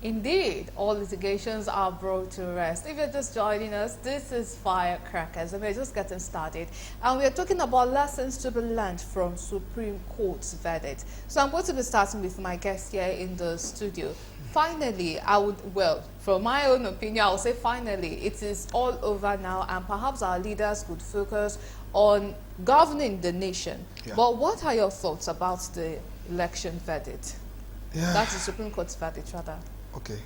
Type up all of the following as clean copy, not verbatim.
Indeed, all litigations are brought to rest. If you're just joining us, this is Firecrackers, and we're just getting started. And we're talking about lessons to be learned from Supreme Court's verdict. So I'm going to be starting with my guest here in the studio. Finally, from my own opinion, I would say finally, it is all over now, and perhaps our leaders could focus on governing the nation. Yeah. But what are your thoughts about the election verdict? Yeah. That's the Supreme Court's verdict, rather. Okay.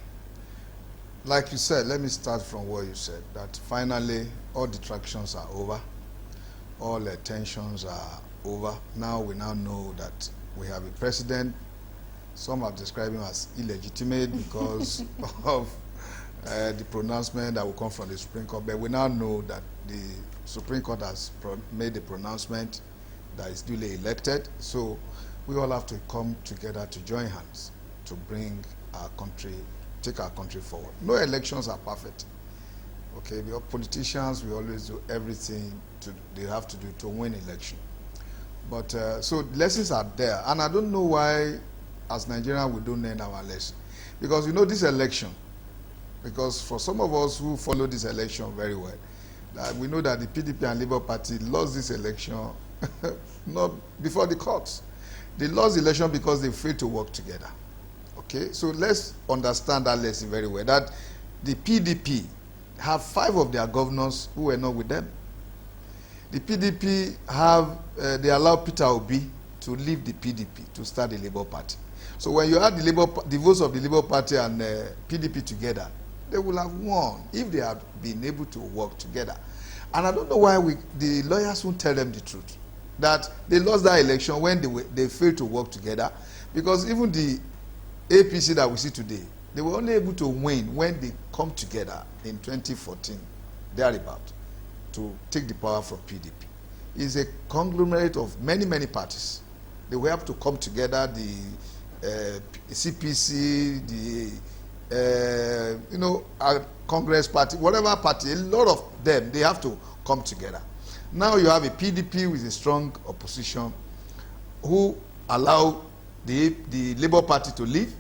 Like you said, let me start from what you said, that finally all distractions are over, all tensions are over. Now we know that we have a president. Some are describing him as illegitimate because of the pronouncement that will come from the Supreme Court. But we now know that the Supreme Court has made a pronouncement that is duly elected. So we all have to come together to join hands to bring our country, take our country forward. No elections are perfect. Okay, we are politicians, we always do everything they have to do to win election. But so lessons are there, and I don't know why as Nigerians we don't learn our lesson. Because you know this election, because for some of us who follow this election very well, we know that the PDP and Labour Party lost this election not before the courts. They lost the election because they failed to work together. Okay, so let's understand that lesson very well, that the PDP have 5 of their governors who were not with them. The PDP have, they allow Peter Obi to leave the PDP to start the Labour Party. So when you add the votes of the Labour Party and PDP together, they will have won if they had been able to work together. And I don't know why the lawyers won't tell them the truth, that they lost that election when they failed to work together, because even the APC that we see today, they were only able to win when they come together in 2014, thereabout, to take the power from PDP. It's a conglomerate of many, many parties. They will have to come together, the CPC, the Congress party, whatever party, a lot of them, they have to come together. Now you have a PDP with a strong opposition who allow the Labour Party to leave,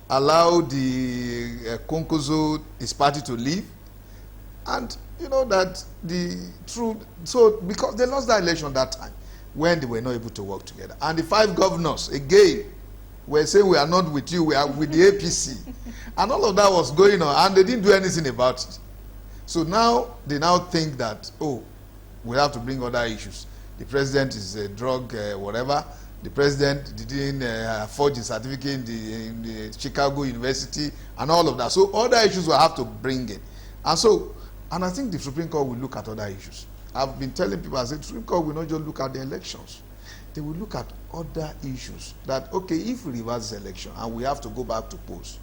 allow the Konkozo, his party, to leave, and you know that so because they lost that election that time when they were not able to work together. And the 5 governors, again, were saying we are not with you, we are with the APC. And all of that was going on, and they didn't do anything about it. So now, they now think that, oh, we have to bring other issues. The president is a drug, whatever. The president didn't forge a certificate in the Chicago University and all of that. So other issues will have to bring in. And I think the Supreme Court will look at other issues. I've been telling people, I said, the Supreme Court will not just look at the elections. They will look at other issues. That, okay, if we reverse this election and we have to go back to polls,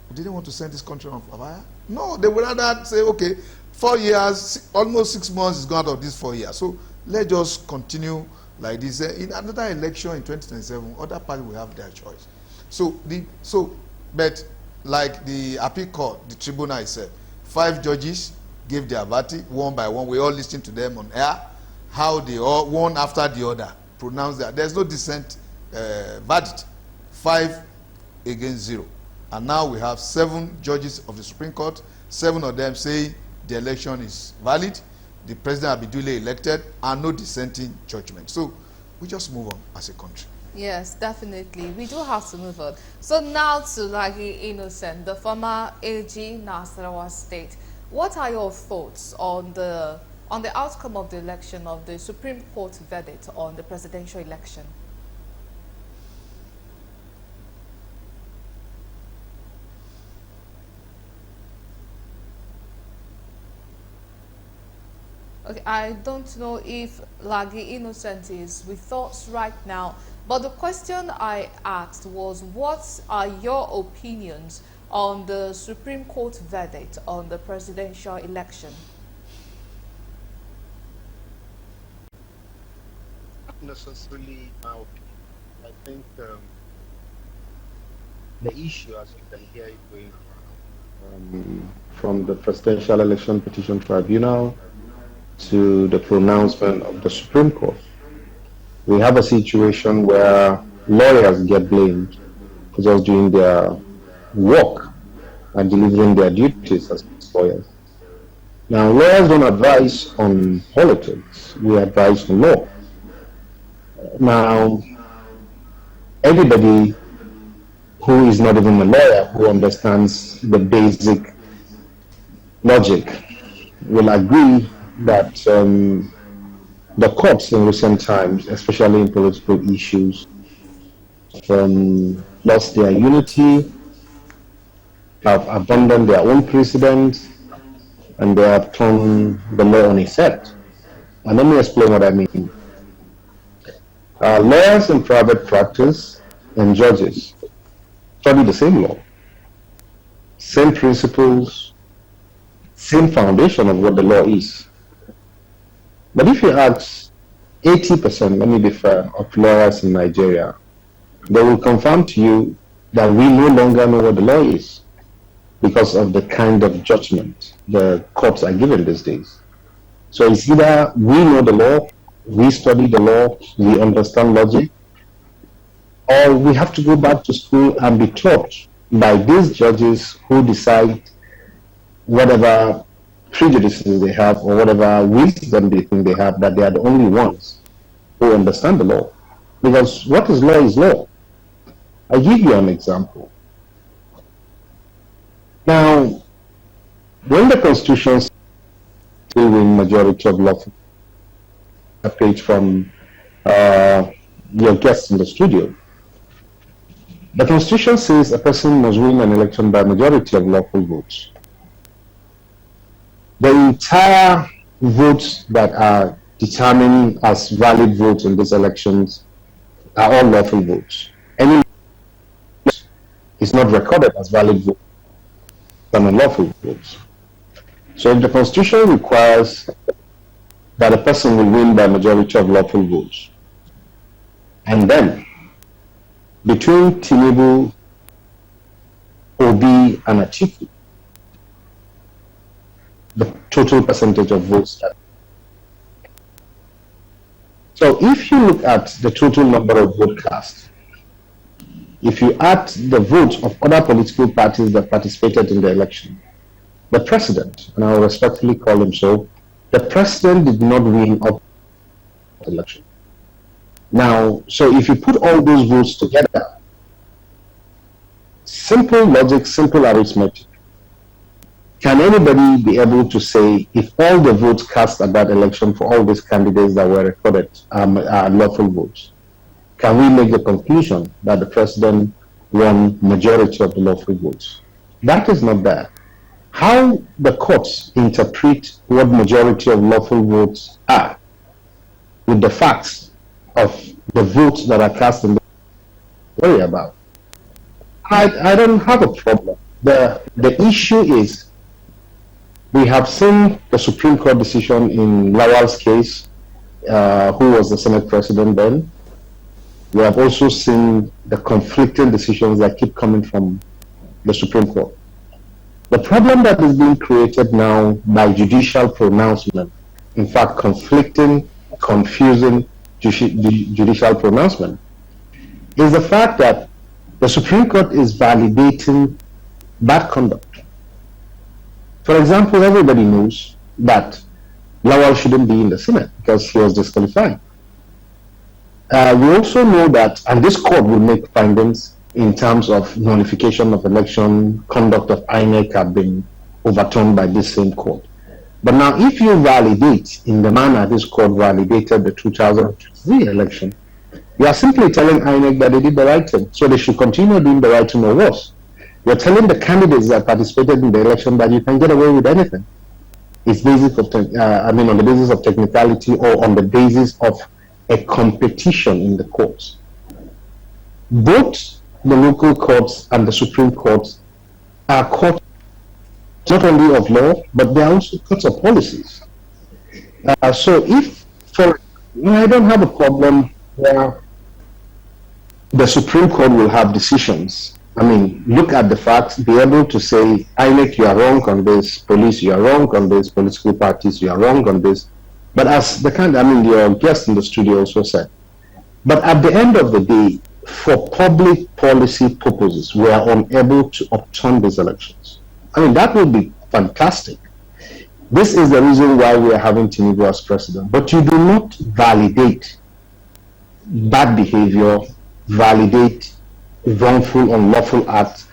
we didn't want to send this country on fire? No, they would rather say, okay, 4 years, almost 6 months is gone out of this 4 years. So let's just continue like this. In another election in 2027, other parties will have their choice. But like the appeal court, the tribunal itself, 5 judges gave their verdict one by one. We all listened to them on air, how they all, one after the other, pronounced that. There's no dissent verdict, 5 against 0. And now we have 7 judges of the Supreme Court, 7 of them saying the election is valid, the president will be duly elected, and no dissenting judgment. So we just move on as a country. Yes, definitely. We do have to move on. So now to Lagi Innocent, the former AG Nasarawa State. What are your thoughts on the outcome of the election, of the Supreme Court verdict on the presidential election? Okay, I don't know if Lagi Innocent is with us right now, but the question I asked was, what are your opinions on the Supreme Court verdict on the presidential election? Not necessarily my opinion. I think the issue, as you can hear it going around, from the Presidential Election Petition Tribunal to the pronouncement of the Supreme Court, we have a situation where lawyers get blamed for just doing their work and delivering their duties as lawyers. Now, lawyers don't advise on politics, we advise on law. Now, anybody who is not even a lawyer who understands the basic logic will agree that the courts in recent times, especially in political issues, lost their unity, have abandoned their own precedent, and they have turned the law on its head. And let me explain what I mean. Lawyers in private practice and judges study the same law, same principles, same foundation of what the law is. But if you ask 80%, let me be fair, of lawyers in Nigeria, they will confirm to you that we no longer know what the law is because of the kind of judgment the courts are given these days. So it's either we know the law, we study the law, we understand logic, or we have to go back to school and be taught by these judges who decide whatever prejudices they have or whatever wisdom they think they have, that they are the only ones who understand the law. Because what is law is law. I'll give you an example. Now, when the Constitution says in majority of law, a page from your guests in the studio, the Constitution says a person must win an election by majority of lawful votes. The entire votes that are determined as valid votes in these elections are all lawful votes. Any vote is not recorded as valid vote than unlawful votes. So if the Constitution requires that a person will win by majority of lawful votes, and then between Tinubu, Obi, and Atiku, the total percentage of votes. So if you look at the total number of vote cast, if you add the votes of other political parties that participated in the election, the president, and I will respectfully call him so, the president did not win up the election. Now, so if you put all those votes together, simple logic, simple arithmetic, can anybody be able to say if all the votes cast at that election for all these candidates that were recorded are lawful votes? Can we make the conclusion that the president won majority of the lawful votes? That is not there. How the courts interpret what majority of lawful votes are with the facts of the votes that are cast in the worry about. I don't have a problem. The issue is we have seen the Supreme Court decision in Lawal's case, who was the Senate president then. We have also seen the conflicting decisions that keep coming from the Supreme Court. The problem that is being created now by judicial pronouncement, in fact, conflicting, confusing judicial pronouncement, is the fact that the Supreme Court is validating bad conduct. For example, everybody knows that Lawal shouldn't be in the Senate because he was disqualified. We also know that, and this court will make findings in terms of nullification of election, conduct of INEC have been overturned by this same court. But now, if you validate in the manner this court validated the 2003 election, you are simply telling INEC that they did the right thing, so they should continue doing the right thing or worse. You're telling the candidates that participated in the election that you can get away with anything. It's basic of, on the basis of technicality or on the basis of a competition in the courts. Both the local courts and the Supreme Court are courts not only of law, but they are also courts of policies. So if, I don't have a problem where the Supreme Court will have decisions. I mean, look at the facts, be able to say, INEC, you are wrong on this, police, you are wrong on this, political parties, you are wrong on this. But as your guest in the studio also said, but at the end of the day, for public policy purposes, we are unable to upturn these elections. I mean, that would be fantastic. This is the reason why we are having Tinubu as president. But you do not validate bad behavior, validate wrongful, unlawful acts,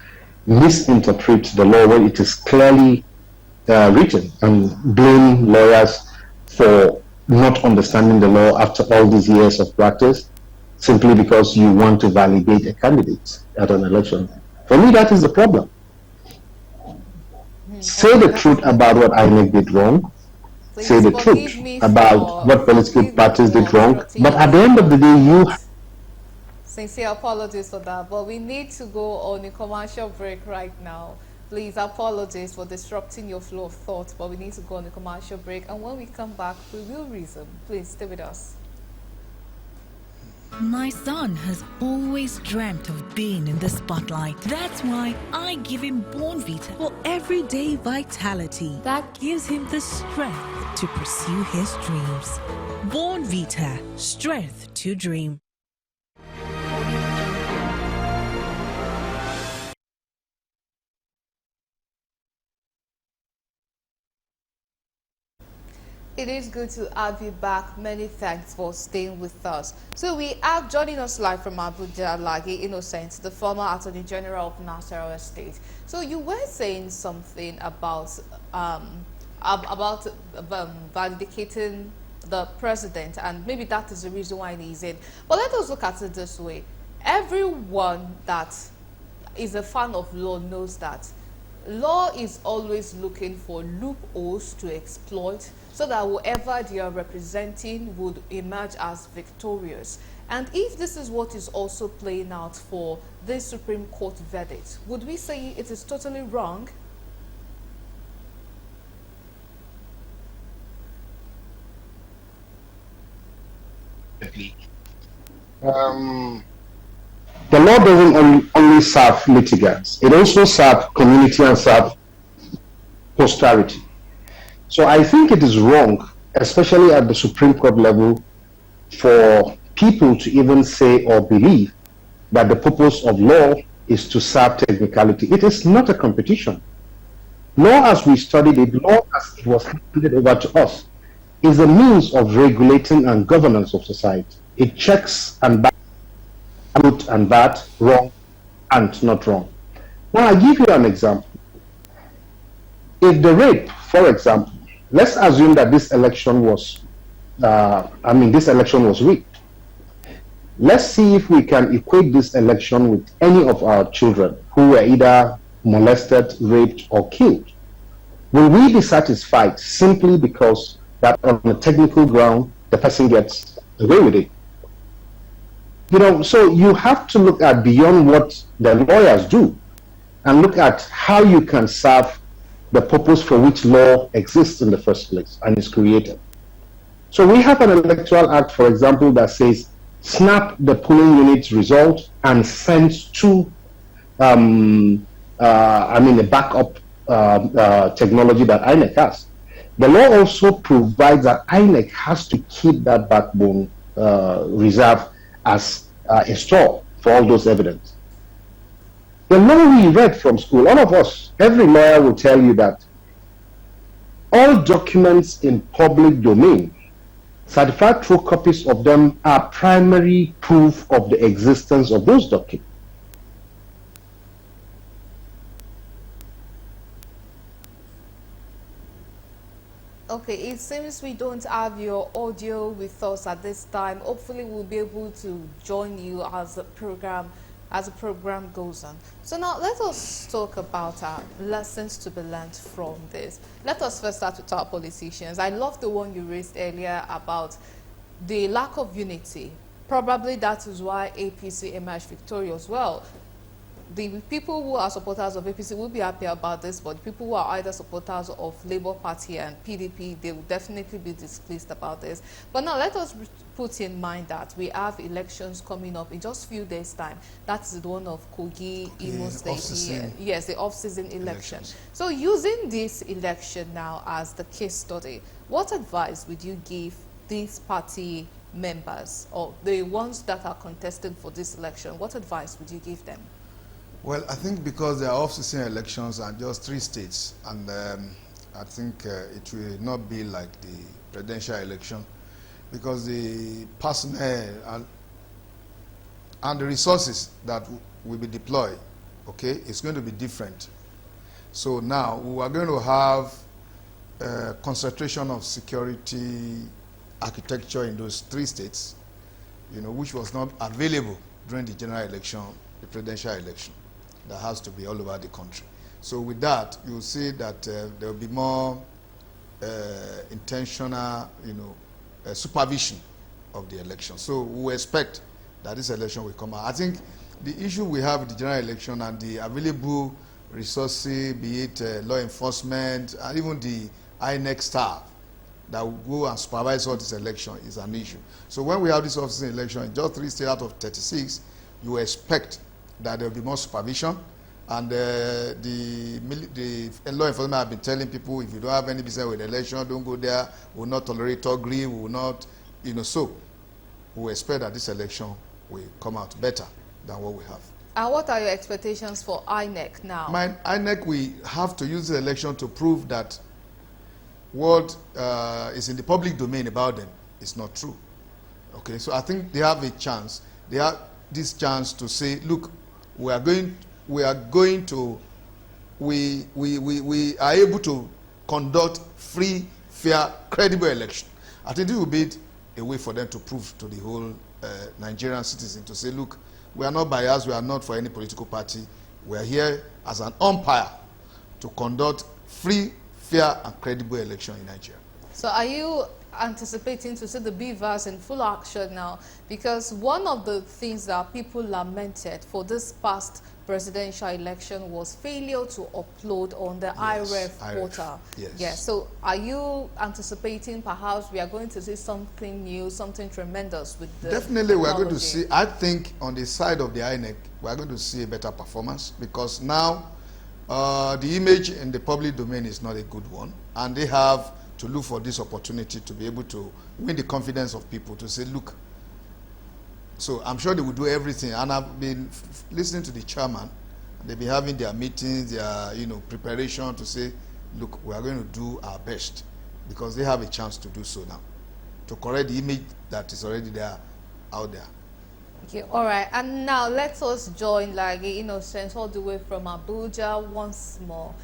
misinterpret the law when it is clearly written, and blame lawyers for not understanding the law after all these years of practice, simply because you want to validate a candidate at an election. For me, that is the problem. Say the truth about what INEC did wrong. Please Say the forgive truth me about what political forgive me parties did for wrong. interrupting But you, at the end of the day, you sincere apologies for that, but we need to go on a commercial break right now. Please, apologies for disrupting your flow of thought, but we need to go on a commercial break, and when we come back, we will resume. Please stay with us. My son has always dreamt of being in the spotlight. That's why I give him Bornvita for everyday vitality that gives him the strength to pursue his dreams. Bornvita, strength to dream. It is good to have you back. Many thanks for staying with us. So we have joining us live from Abuja, Lagi Innocent, the former Attorney General of Nasarawa State. So you were saying something about validating the president, and maybe that is the reason why he's in. But let us look at it this way. Everyone that is a fan of law knows that law is always looking for loopholes to exploit so that whoever they are representing would emerge as victorious. And if this is what is also playing out for this Supreme Court verdict, would we say it is totally wrong? the law doesn't only serve litigants, it also serves community and serves posterity. So I think it is wrong, especially at the Supreme Court level, for people to even say or believe that the purpose of law is to serve technicality. It is not a competition. Law as we studied it, law as it was handed over to us, is a means of regulating and governance of society. It checks and balances good and bad, wrong and not wrong. Now I give you an example. If the rape, for example, let's assume that this election was, this election was rigged. Let's see if we can equate this election with any of our children who were either molested, raped, or killed. Will we be satisfied simply because that on a technical ground the person gets away with it? So you have to look at beyond what the lawyers do and look at how you can serve the purpose for which law exists in the first place and is created. So we have an electoral act, for example, that says snap the polling unit's result and send to a backup technology that INEC has. The law also provides that INEC has to keep that backbone reserve as a store for all those evidence. The law we read from school, all of us, every lawyer will tell you that all documents in public domain, certified true copies of them are primary proof of the existence of those documents. Okay, it seems we don't have your audio with us at this time. Hopefully we'll be able to join you as the program goes on. So now let us talk about our lessons to be learned from this. Let us first start with our politicians. I love the one you raised earlier about the lack of unity. Probably that is why APC emerged victorious. Well, the people who are supporters of APC will be happy about this, but people who are either supporters of Labour Party and PDP, they will definitely be displeased about this. But now let us put in mind that we have elections coming up in just a few days' time. That is the one of Kogi, Imo State. Yes, the off-season election. So using this election now as the case study, what advice would you give this party members or the ones that are contesting for this election? What advice would you give them? Well, I think because there are off-season elections and just 3 states, and I think it will not be like the presidential election, because the personnel and the resources that will be deployed, okay, it's going to be different. So now we are going to have concentration of security architecture in those 3 states, you know, which was not available during the general election, the presidential election, that has to be all over the country. So with that, you'll see that there will be more intentional, you know, supervision of the election. So we expect that this election will come out. I think the issue we have with the general election and the available resources, be it law enforcement and even the INEC staff that will go and supervise all this election, is an issue. So when we have this off-season election in just 3 states out of 36, you expect that there will be more supervision. And the law enforcement have been telling people, if you don't have any business with the election, don't go there. We will not tolerate thuggery. We will not, you know. So we expect that this election will come out better than what we have. And what are your expectations for INEC now? INEC, we have to use the election to prove that what is in the public domain about them is not true. Okay, so I think they have a chance. They have this chance to say, look, we are able to conduct free, fair, credible election. I think this will be a way for them to prove to the whole Nigerian citizen to say, look, we are not biased, we are not for any political party. We are here as an umpire to conduct free, fair, and credible election in Nigeria. So are you anticipating to see the beavers in full action now? Because one of the things that people lamented for this past presidential election was failure to upload on the IREF portal. Yes. Yes. So are you anticipating perhaps we are going to see something new, something tremendous with the Definitely we are going to technology? see, I think on the side of the INEC, we are going to see a better performance, because now the image in the public domain is not a good one, and they have to look for this opportunity to be able to win the confidence of people to say, look. So I'm sure they will do everything, and I've been listening to the chairman. They'll be having their meetings, their preparation to say, look, we are going to do our best, because they have a chance to do so now, to correct the image that is already there out there. Okay, all right. And now let us join Lagi Innocence all the way from Abuja once more.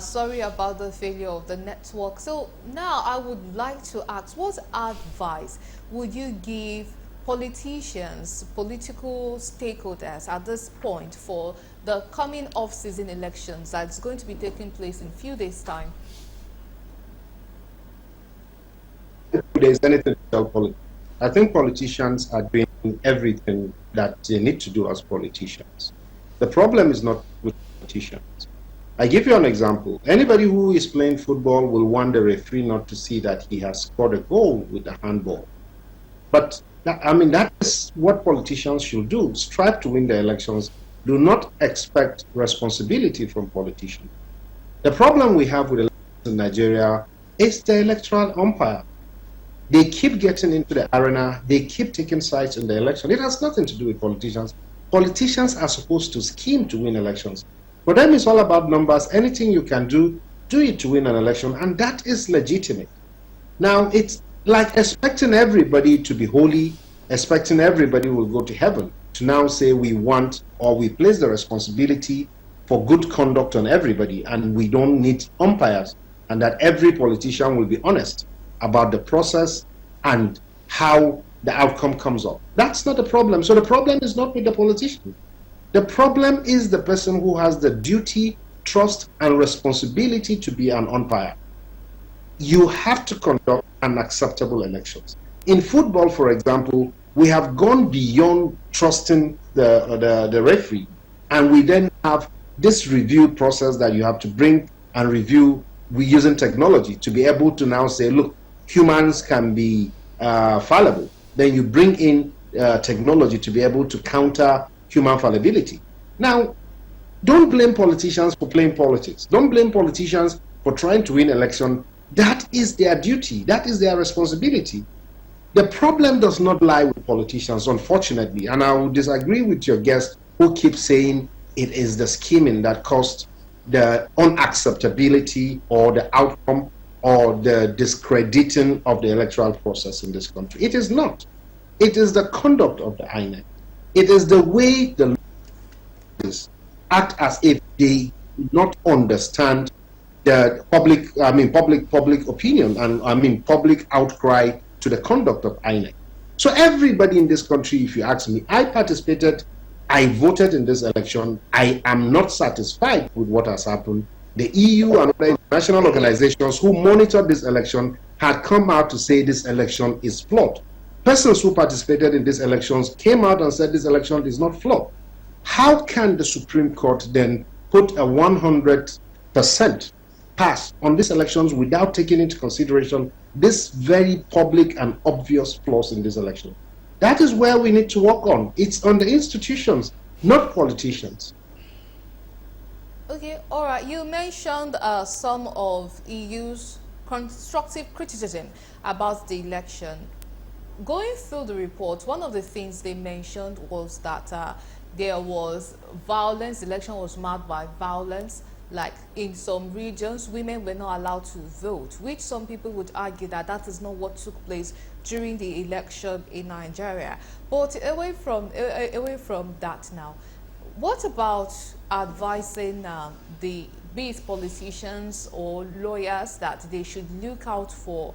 Sorry about the failure of the network. So now I would like to ask, what advice would you give politicians, political stakeholders at this point for the coming off-season elections that's going to be taking place in a few days' time? If there's anything to tell politics, I think politicians are doing everything that they need to do as politicians. The problem is not with politicians. I give you an example. Anybody who is playing football will want the referee not to see that he has scored a goal with the handball. But that is what politicians should do. Strive to win the elections. Do not expect responsibility from politicians. The problem we have with elections in Nigeria is the electoral umpire. They keep getting into the arena. They keep taking sides in the election. It has nothing to do with politicians. Politicians are supposed to scheme to win elections. For them, it's all about numbers. Anything you can do, do it to win an election, and that is legitimate. Now, it's like expecting everybody to be holy, expecting everybody will go to heaven, to now say we want or we place the responsibility for good conduct on everybody, and we don't need umpires, and that every politician will be honest about the process and how the outcome comes up. That's not the problem. So the problem is not with the politician. The problem is the person who has the duty, trust, and responsibility to be an umpire. You have to conduct an acceptable elections. In football, for example, we have gone beyond trusting the referee, and we then have this review process that you have to bring and review using technology to be able to now say, look, humans can be fallible. Then you bring in technology to be able to counter human fallibility. Now, don't blame politicians for playing politics. Don't blame politicians for trying to win election. That is their duty. That is their responsibility. The problem does not lie with politicians, unfortunately, and I will disagree with your guest who keeps saying it is the scheming that caused the unacceptability or the outcome or the discrediting of the electoral process in this country. It is not. It is the conduct of the INEC. It is the way the lawyers act as if they do not understand the public opinion and public outcry to the conduct of INEC. So everybody in this country, if you ask me, I participated, I voted in this election. I am not satisfied with what has happened. The EU and other international organizations who monitored this election had come out to say this election is flawed. Persons who participated in these elections came out and said this election is not flawed. How can the Supreme Court then put a 100% pass on these elections without taking into consideration this very public and obvious flaws in this election? That is where we need to work on. It's on the institutions, not politicians. Okay, all right. You mentioned some of EU's constructive criticism about the election. Going through the report, one of the things they mentioned was that there was violence, the election was marked by violence. Like in some regions, women were not allowed to vote, which some people would argue that that is not what took place during the election in Nigeria. But away from that now, what about advising be it politicians or lawyers that they should look out for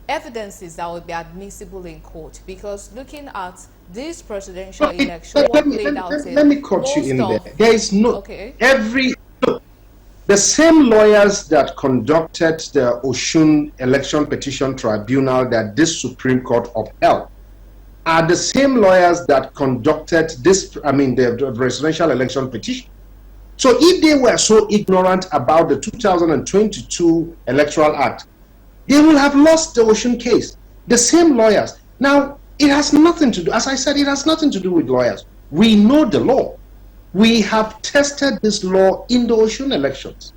evidences that would be admissible in court? Because looking at this presidential election, let me cut you in there. There is no the same lawyers that conducted the Osun Election Petition Tribunal that this Supreme Court upheld are the same lawyers that conducted this, the presidential election petition. So if they were so ignorant about the 2022 Electoral Act, they will have lost the Osun case. The same lawyers. Now, it has nothing to do, as I said, it has nothing to do with lawyers. We know the law. We have tested this law in the Osun elections.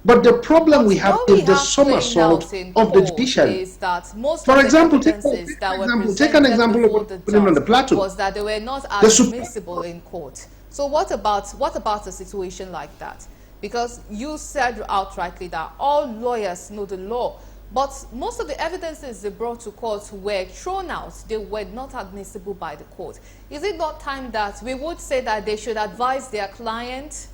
But the problem we have is the somersault of the judiciary. Is that most For of example, the take an example of what happened on the plateau. Was that they were not admissible in court. So what about a situation like that? Because you said outrightly that all lawyers know the law, but most of the evidences they brought to court were thrown out. They were not admissible by the court. Is it not time that we would say that they should advise their client?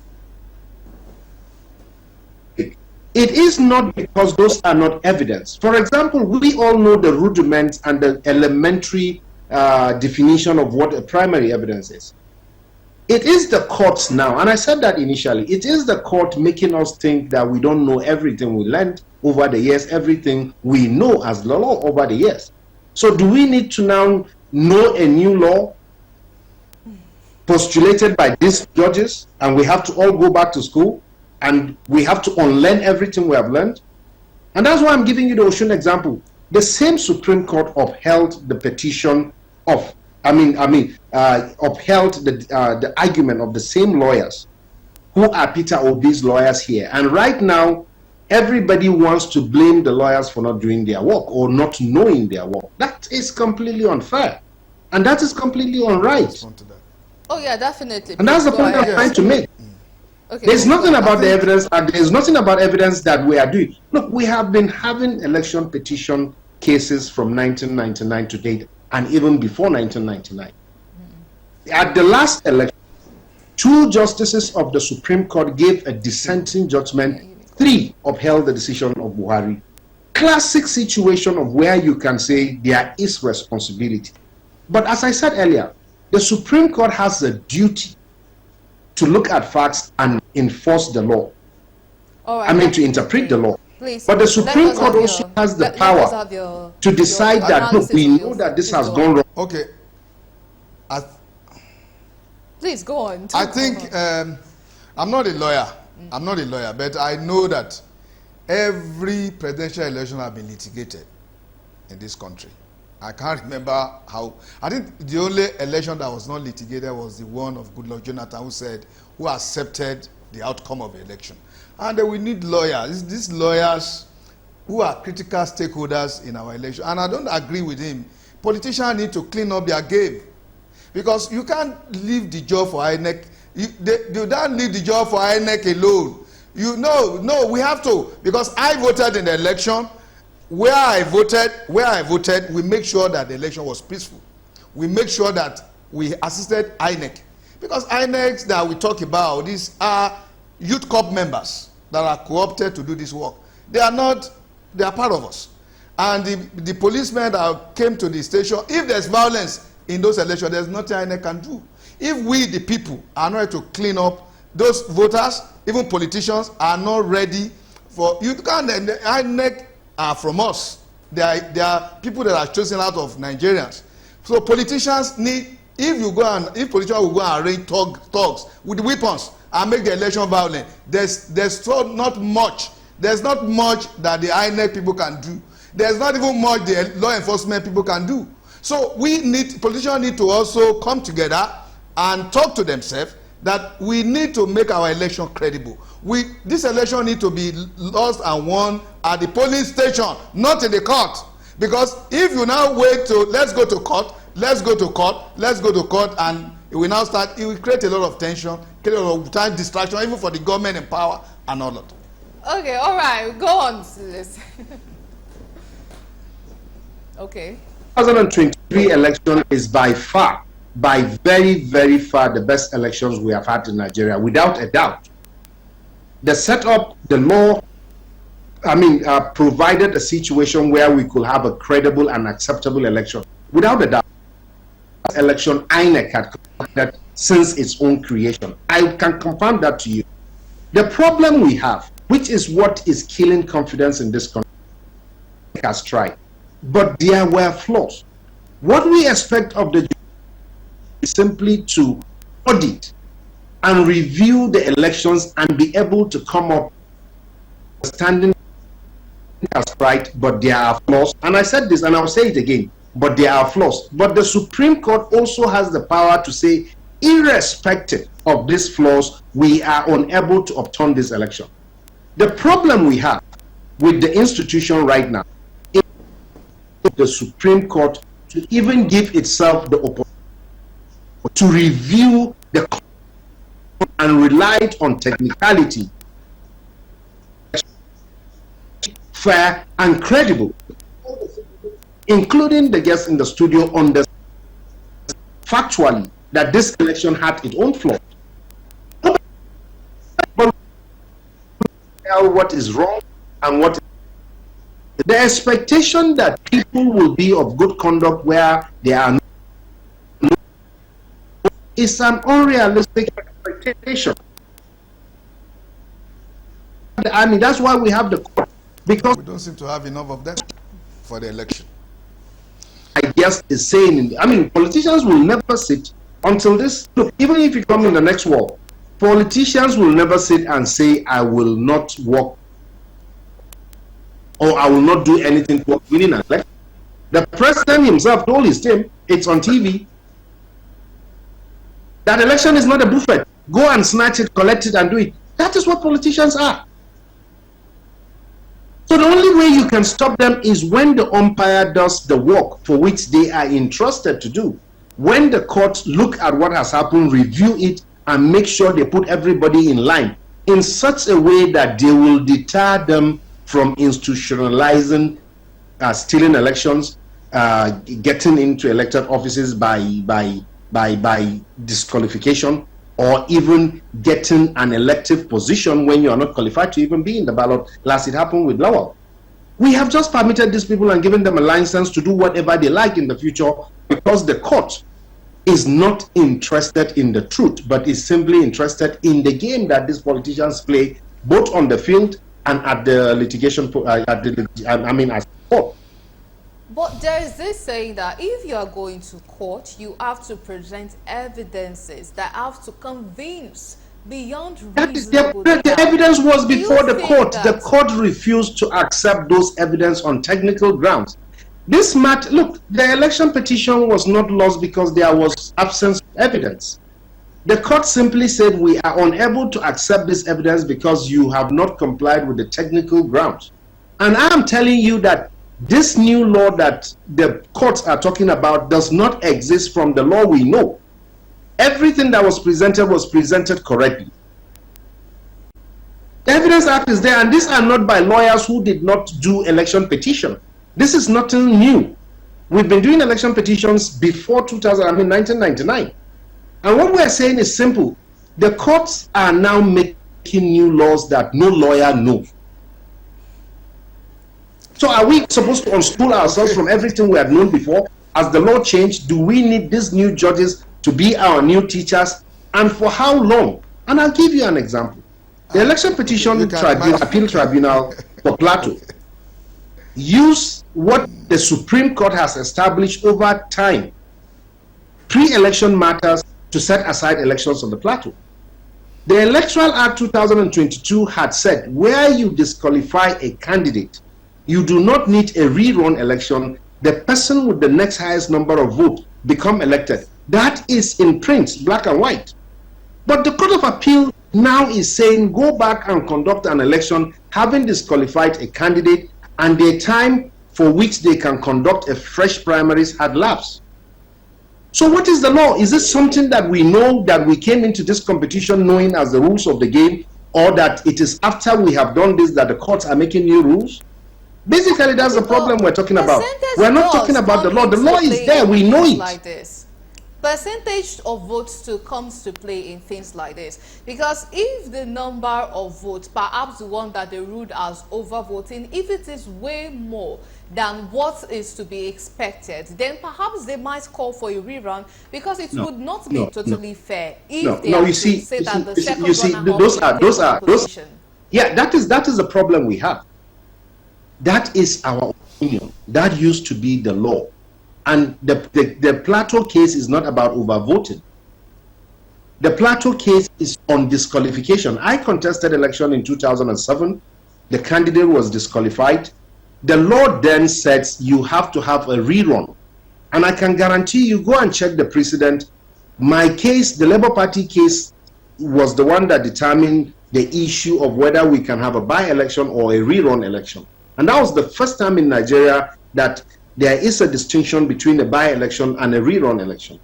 It is not because those are not evidence. For example, we all know the rudiments and the elementary definition of what a primary evidence is. It is the courts now, and I said that initially, it is the court making us think that we don't know everything we learned over the years, everything we know as the law over the years. So do we need to now know a new law postulated by these judges, and we have to all go back to school, and we have to unlearn everything we have learned? And that's why I'm giving you the Osun example. The same Supreme Court upheld the petition of, upheld the argument of the same lawyers who are Peter Obi's lawyers here. And right now, everybody wants to blame the lawyers for not doing their work or not knowing their work. That is completely unfair. And that is completely unright. Oh, yeah, definitely. And that's the point I'm trying to make. Okay. There's nothing about the evidence, and there's nothing about evidence that we are doing. Look, we have been having election petition cases from 1999 to date, and even before 1999. At the last election, 2 justices of the Supreme Court gave a dissenting judgment. 3 upheld the decision of Buhari. Classic situation of where you can say there is responsibility. But as I said earlier, the Supreme Court has a duty to look at facts and enforce the law. Right, to interpret the law. Please, but the Supreme Court also has the power to decide that, look, we know that this has gone wrong. Okay. Please go on. I think I'm not a lawyer. I'm not a lawyer, but I know that every presidential election has been litigated in this country. I can't remember how. I think the only election that was not litigated was the one of Goodluck Jonathan, who accepted the outcome of the election. And we need lawyers. These lawyers who are critical stakeholders in our election. And I don't agree with him Politicians need to clean up their game, because you can't leave the job for INEC. They don't leave the job for INEC alone. No, we have to, because I voted in the election. Where I voted, we make sure that the election was peaceful. We make sure that we assisted INEC, because INECs that we talk about, these are youth corps members that are co-opted to do this work. They are part of us. And the policemen that came to the station, if there's violence in those elections, there's nothing INEC can do. If we, the people, are not ready to clean up, those voters, even politicians, are not ready for, you can't, INEC are from us. They are people that are chosen out of Nigerians. So politicians need, if politicians will go and arrange thugs with weapons and make the election violent, there's not much that the INEC people can do. There's not even much the law enforcement people can do. So politicians need to also come together and talk to themselves that we need to make our election credible. This election need to be lost and won at the polling station, not in the court. Because if you now wait let's go to court, and it will now start, it will create a lot of tension, create a lot of time distraction, even for the government in power and all that. Okay, all right, go on, Silas. Okay. 2023 election is by very, very far the best elections we have had in Nigeria, without a doubt. The setup, the law, provided a situation where we could have a credible and acceptable election. Without a doubt, election INEC had conducted since its own creation. I can confirm that to you. The problem we have, which is what is killing confidence in this country, has tried, but there were flaws. What we expect of the is simply to audit and review the elections and be able to come up standing as right, but there are flaws. And I said this and I'll say it again, but there are flaws. But the Supreme Court also has the power to say, irrespective of these flaws, we are unable to overturn this election. The problem we have with the institution right now is the Supreme Court to even give itself the opportunity to review the and relied on technicality, fair and credible, including the guests in the studio, on the factually that this election had its own flaws. But what is wrong and what the expectation that people will be of good conduct where they are no, is an unrealistic expectation. That's why we have the court, because we don't seem to have enough of them for the election. I guess is saying, politicians will never sit until this. Look, even if you come in the next war, politicians will never sit and say, I will not work or I will not do anything for winning an election. The president himself told his team, it's on TV, that election is not a buffet. Go and snatch it, collect it, and do it. That is what politicians are. So the only way you can stop them is when the umpire does the work for which they are entrusted to do. When the courts look at what has happened, review it, and make sure they put everybody in line in such a way that they will deter them from institutionalizing, stealing elections, getting into elected offices by disqualification, or even getting an elective position when you are not qualified to even be in the ballot. Last it happened with Lowell. We have just permitted these people and given them a license to do whatever they like in the future, because the court is not interested in the truth, but is simply interested in the game that these politicians play, both on the field and at the litigation, as court. But there is this saying that if you are going to court, you have to present evidences that have to convince beyond reasonable doubt. The evidence was before the court. The court refused to accept those evidence on technical grounds. This matter, look, the election petition was not lost because there was absence of evidence. The court simply said we are unable to accept this evidence because you have not complied with the technical grounds. And I am telling you that This new law that the courts are talking about does not exist from the law we know. Everything that was presented correctly. The Evidence Act is there, and these are not by lawyers who did not do election petition. This is nothing new. We've been doing election petitions before 1999. And what we're saying is simple. The courts are now making new laws that no lawyer knows. So are we supposed to unschool ourselves from everything we had known before? As the law changed, do we need these new judges to be our new teachers? And for how long? And I'll give you an example. The Election Petition Appeal Tribunal for Plateau use what the Supreme Court has established over time, pre-election matters, to set aside elections on the Plateau. The Electoral Act 2022 had said where you disqualify a candidate, you do not need a rerun election. The person with the next highest number of votes become elected. That is in print, black and white. But the Court of Appeal now is saying go back and conduct an election having disqualified a candidate, and the time for which they can conduct a fresh primaries had lapsed. So what is the law? Is this something that we know, that we came into this competition knowing as the rules of the game, or that it is after we have done this that the courts are making new rules? Basically, that's the problem we're talking about. We're not talking about the law. The law is there. We know it. Like this. Percentage of votes too comes to play in things like this, because if the number of votes, perhaps the one that they ruled as overvoting, if it is way more than what is to be expected, then perhaps they might call for a rerun, because it would not be totally fair if they say that the second runner. Yeah, that is the problem we have. That is our opinion. That used to be the law. And the Plateau case is not about overvoting. The Plateau case is on disqualification. I contested election in 2007. The candidate was disqualified. The law then says you have to have a rerun. And I can guarantee you, go and check the precedent. My case, the Labour Party case, was the one that determined the issue of whether we can have a by-election or a rerun election. And that was the first time in Nigeria that there is a distinction between a by-election and a rerun election.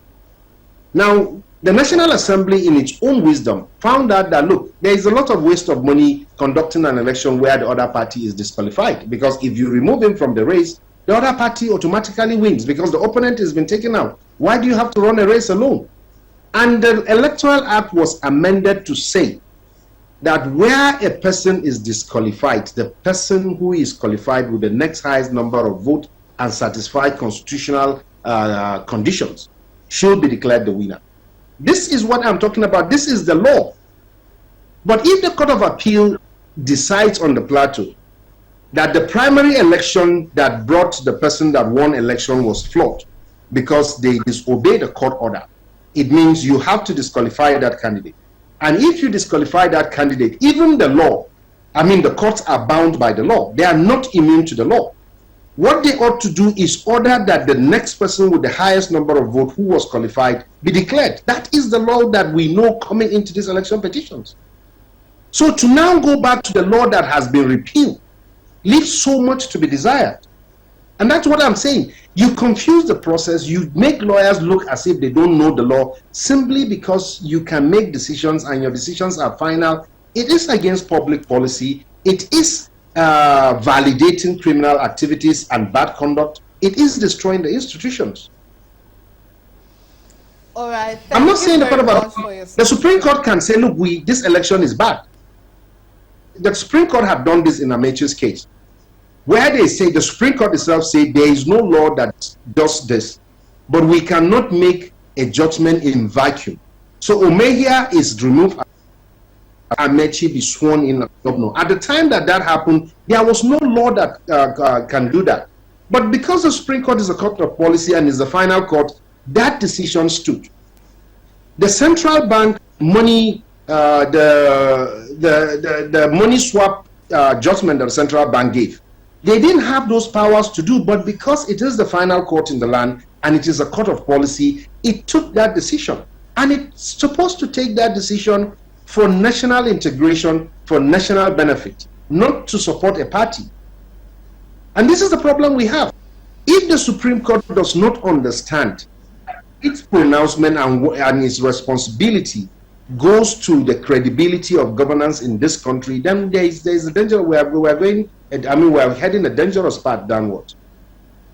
Now, the National Assembly, in its own wisdom, found out that, look, there is a lot of waste of money conducting an election where the other party is disqualified. Because if you remove him from the race, the other party automatically wins because the opponent has been taken out. Why do you have to run a race alone? And the Electoral Act was amended to say that where a person is disqualified, the person who is qualified with the next highest number of votes and satisfy constitutional conditions should be declared the winner. This is what I'm talking about. This is the law. But if the Court of Appeal decides on the Plateau that the primary election that brought the person that won election was flawed because they disobeyed the court order, it means you have to disqualify that candidate. And if you disqualify that candidate, even the law, the courts are bound by the law. They are not immune to the law. What they ought to do is order that the next person with the highest number of votes who was qualified be declared. That is the law that we know coming into these election petitions. So to now go back to the law that has been repealed leaves so much to be desired. And that's what I'm saying. You confuse the process. You make lawyers look as if they don't know the law simply because you can make decisions and your decisions are final. It is against public policy. It is validating criminal activities and bad conduct. It is destroying the institutions. All right. I'm not saying the Supreme Court can say, look, this election is bad. The Supreme Court have done this in Amaechi's case, where they say, the Supreme Court itself say there is no law that does this, but we cannot make a judgment in vacuum. So Omehia is removed, Amaechi be sworn in as governor. At the time that happened, there was no law that can do that. But because the Supreme Court is a court of policy and is the final court, that decision stood. The central bank money, the money swap judgment that the central bank gave, they didn't have those powers to do, but because it is the final court in the land and it is a court of policy, it took that decision. And it's supposed to take that decision for national integration, for national benefit, not to support a party. And this is the problem we have. If the Supreme Court does not understand its pronouncement and its responsibility goes to the credibility of governance in this country, then there is a danger. We are heading a dangerous path downward.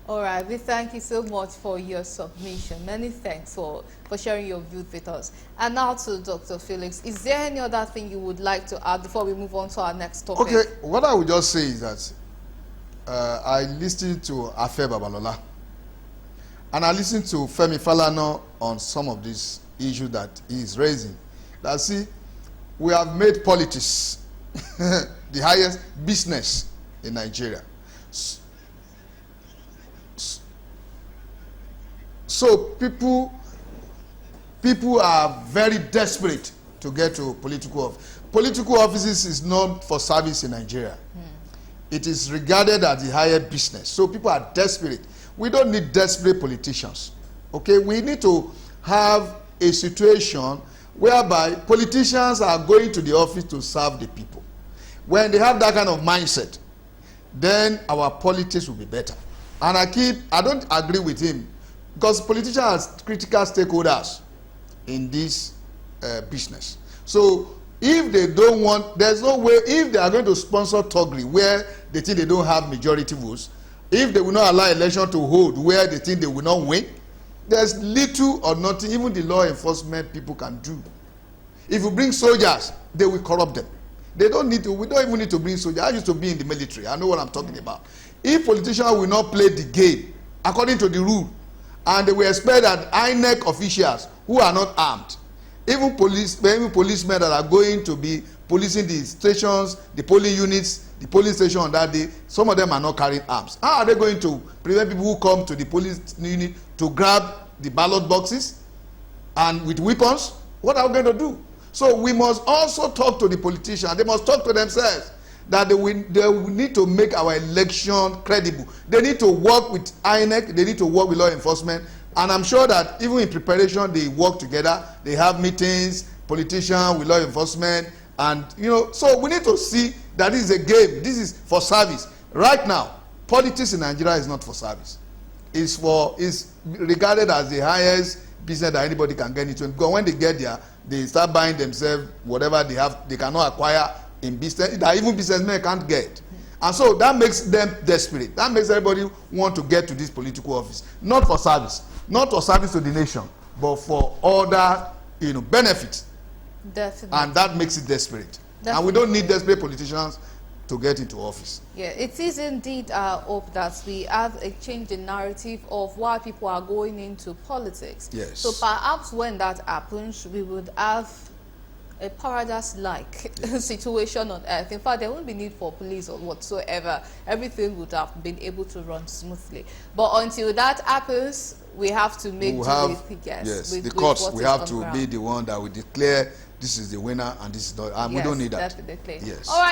All right, we thank you so much for your submission. Many thanks for sharing your views with us. And now to Dr. Felix, is there any other thing you would like to add before we move on to our next topic? Okay, what I would just say is that I listened to Afe Babalola, and I listened to Femi Falana on some of these issues that he is raising. That see, we have made politics the highest business in Nigeria. So people are very desperate to get to political office. Political offices is not for service in Nigeria. It is regarded as the higher business. So people are desperate. We don't need desperate politicians. Okay, we need to have a situation whereby politicians are going to the office to serve the people. When they have that kind of mindset, then our politics will be better. And I don't agree with him, because politicians are critical stakeholders in this business. So if they don't want, there's no way, if they are going to sponsor Togri where they think they don't have majority votes, if they will not allow election to hold where they think they will not win, there's little or nothing even the law enforcement people can do. If you bring soldiers, they will corrupt them. They don't need to, we don't even need to bring soldiers. I used to be in the military. I know what I'm talking about. If politicians will not play the game according to the rule, and they will expect that INEC officials who are not armed, even policemen that are going to be policing the stations, the polling units, the polling station on that day, some of them are not carrying arms. How are they going to prevent people who come to the police unit to grab the ballot boxes and with weapons? What are we going to do? So we must also talk to the politicians. They must talk to themselves that they will need to make our election credible. They need to work with INEC, they need to work with law enforcement, and I'm sure that even in preparation they work together. They have meetings, politicians with law enforcement, and so we need to see that this is a game. This is for service. Right now, politics in Nigeria is not for service. It's regarded as the highest business that anybody can get into, because when they get there, they start buying themselves whatever they have, they cannot acquire in business, that even businessmen can't get. And so that makes them desperate. That makes everybody want to get to this political office. Not for service. Not for service to the nation, but for other benefits. Definitely. And that makes it desperate. Definitely. And we don't need desperate politicians to get into office. Yeah, it is indeed our hope that we have a change in narrative of why people are going into politics. Yes. So perhaps when that happens, we would have a paradise-like situation on earth. In fact, there won't be need for police or whatsoever. Everything would have been able to run smoothly. But until that happens, we have to make the courts. We have to be the one that will declare this is the winner and this is not. And we don't need that. Definitely. Yes. All right.